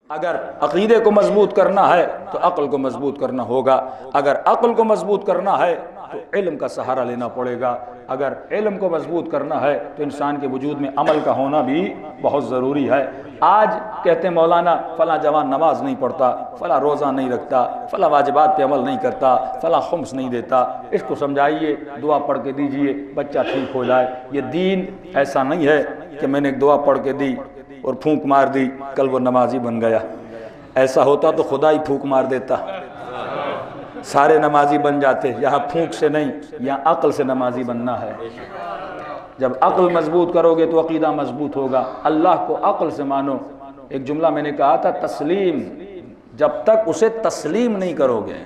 اگر عقیدے کو مضبوط کرنا ہے تو عقل کو مضبوط کرنا ہوگا، اگر عقل کو مضبوط کرنا ہے تو علم کا سہارا لینا پڑے گا، اگر علم کو مضبوط کرنا ہے تو انسان کے وجود میں عمل کا ہونا بھی بہت ضروری ہے۔ آج کہتے ہیں مولانا فلاں جوان نماز نہیں پڑھتا، فلاں روزہ نہیں رکھتا، فلاں واجبات پہ عمل نہیں کرتا، فلاں خمس نہیں دیتا، اس کو سمجھائیے، دعا پڑھ کے دیجئے، بچہ ٹھیک ہو جائے۔ یہ دین ایسا نہیں ہے کہ میں نے ایک دعا پڑھ کے دی اور پھونک مار دی کل وہ نمازی بن گیا۔ ایسا ہوتا تو خدا ہی پھونک مار دیتا، سارے نمازی بن جاتے۔ یہاں پھونک سے نہیں، یہاں عقل سے نمازی بننا ہے۔ جب عقل مضبوط کرو گے تو عقیدہ مضبوط ہوگا۔ اللہ کو عقل سے مانو۔ ایک جملہ میں نے کہا تھا، تسلیم، جب تک اسے تسلیم نہیں کرو گے،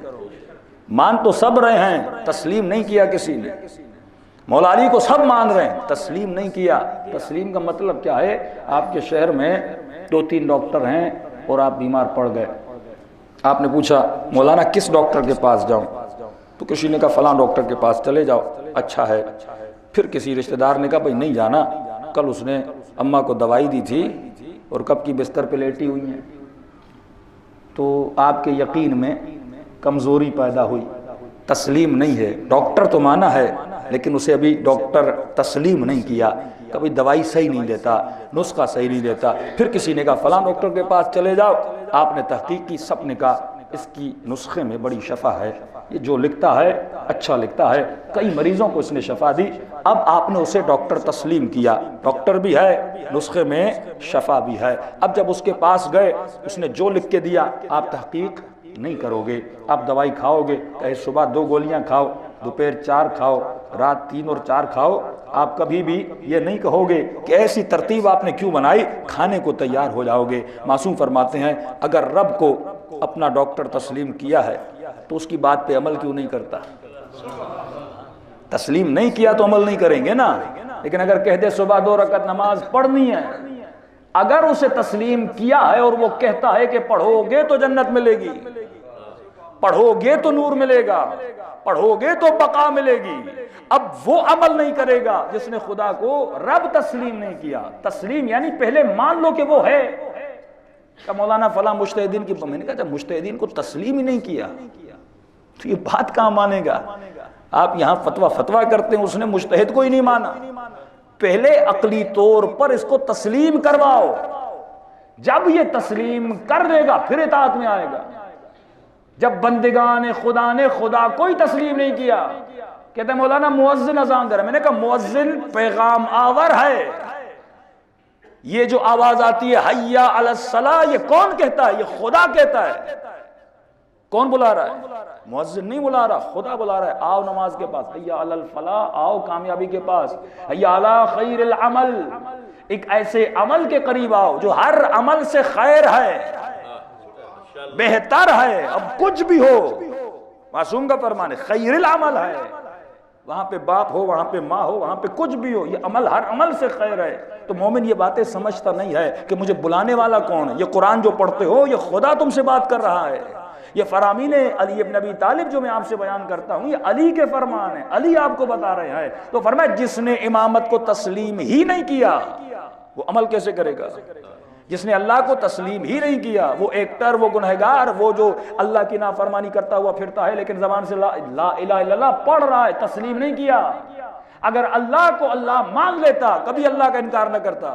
مان تو سب رہے ہیں، تسلیم نہیں کیا کسی نے۔ مولا علی کو سب مان رہے ہیں، تسلیم نہیں کیا۔ تسلیم کا مطلب کیا ہے؟ آپ کے شہر میں 2-3 ڈاکٹر ہیں اور آپ بیمار پڑ گئے، آپ نے پوچھا مولانا کس ڈاکٹر کے پاس جاؤں؟ تو کسی نے کہا فلاں ڈاکٹر کے پاس چلے جاؤ، اچھا ہے۔ پھر کسی رشتہ دار نے کہا بھائی نہیں جانا، کل اس نے اماں کو دوائی دی تھی اور کب کی بستر پہ لیٹی ہوئی ہیں۔ تو آپ کے یقین میں کمزوری پیدا ہوئی، تسلیم نہیں ہے۔ ڈاکٹر تو مانا ہے لیکن اسے ابھی ڈاکٹر تسلیم نہیں کیا، کبھی دوائی صحیح نہیں دیتا، نسخہ صحیح نہیں دیتا۔ پھر کسی نے کہا فلاں ڈاکٹر کے پاس چلے جاؤ، آپ نے تحقیق کی، سب نے کہا اس کی نسخے میں بڑی شفا ہے، یہ جو لکھتا ہے اچھا لکھتا ہے، کئی مریضوں کو اس نے شفا دی۔ اب آپ نے اسے ڈاکٹر تسلیم کیا، ڈاکٹر بھی ہے، نسخے میں شفا بھی ہے۔ اب جب اس کے پاس گئے، اس نے جو لکھ کے دیا آپ تحقیق نہیں کرو گے، آپ دوائی کھاؤ گے، کہے صبح 2 گولیاں کھاؤ، دوپہر 4 کھاؤ، رات 3 اور 4 کھاؤ، آپ کبھی بھی یہ نہیں کہو گے کہ ایسی ترتیب آپ نے کیوں بنائی، کھانے کو تیار ہو جاؤ گے۔ معصوم فرماتے ہیں اگر رب کو اپنا ڈاکٹر تسلیم کیا ہے تو اس کی بات پہ عمل کیوں نہیں کرتا؟ تسلیم نہیں کیا تو عمل نہیں کریں گے نا۔ لیکن اگر کہہ دے صبح 2 رکعت نماز پڑھنی ہے، اگر اسے تسلیم کیا ہے اور وہ کہتا ہے کہ پڑھو گے تو جنت ملے گی، پڑھو گے تو نور ملے گا، پڑھو گے تو بقا ملے گی، اب وہ عمل نہیں کرے گا جس نے خدا کو رب تسلیم نہیں کیا۔ تسلیم یعنی پہلے مان لو کہ وہ ہے۔ کہ مولانا فلاں مجتہدین کی، میں نے کہا جب مجتہدین کو تسلیم ہی نہیں کیا تو یہ بات کہاں مانے گا؟ آپ یہاں فتویٰ کرتے ہیں، اس نے مجتہد کو ہی نہیں مانا۔ پہلے عقلی طور پر اس کو تسلیم کرواؤ، جب یہ تسلیم کر لے گا پھر اطاعت میں آئے گا۔ جب بندگان خدا نے خدا کوئی تسلیم نہیں کیا، کہتے ہیں مولانا مؤذن اذان دے رہا ہے، میں نے کہا مؤذن پیغام آور ہے، یہ جو آواز آتی ہے حی علی الصلاۃ، یہ کون کہتا ہے؟ یہ خدا کہتا ہے۔ کون بلا رہا ہے؟ مؤذن نہیں بلا رہا، خدا بلا رہا ہے، آؤ نماز کے پاس، حی علی الفلاح، آؤ کامیابی کے پاس، حی علی خیر العمل، ایک ایسے عمل کے قریب آؤ جو ہر عمل سے خیر ہے، بہتر ہے، اب کچھ بھی ہو، معصوم کا فرمان ہے خیر العمل ہے، وہاں پہ باپ ہو، وہاں پہ ماں ہو، وہاں پہ کچھ بھی ہو، یہ عمل ہر عمل سے خیر ہے۔ تو مومن یہ باتیں سمجھتا نہیں ہے کہ مجھے بلانے والا کون ہے، یہ قرآن جو پڑھتے ہو یہ خدا تم سے بات کر رہا ہے، یہ فرامین علی ابن ابی طالب جو میں آپ سے بیان کرتا ہوں یہ علی کے فرمان ہیں، علی آپ کو بتا رہے ہیں۔ تو فرمایا جس نے امامت کو تسلیم ہی نہیں کیا وہ عمل کیسے کرے گا؟ جس نے اللہ کو تسلیم ہی نہیں کیا، وہ ایکٹر، وہ گنہگار، وہ جو اللہ کی نافرمانی کرتا ہوا پھرتا ہے لیکن زبان سے لا الہ الا اللہ پڑھ رہا ہے، تسلیم نہیں کیا۔ اگر اللہ کو اللہ مان لیتا کبھی اللہ کا انکار نہ کرتا۔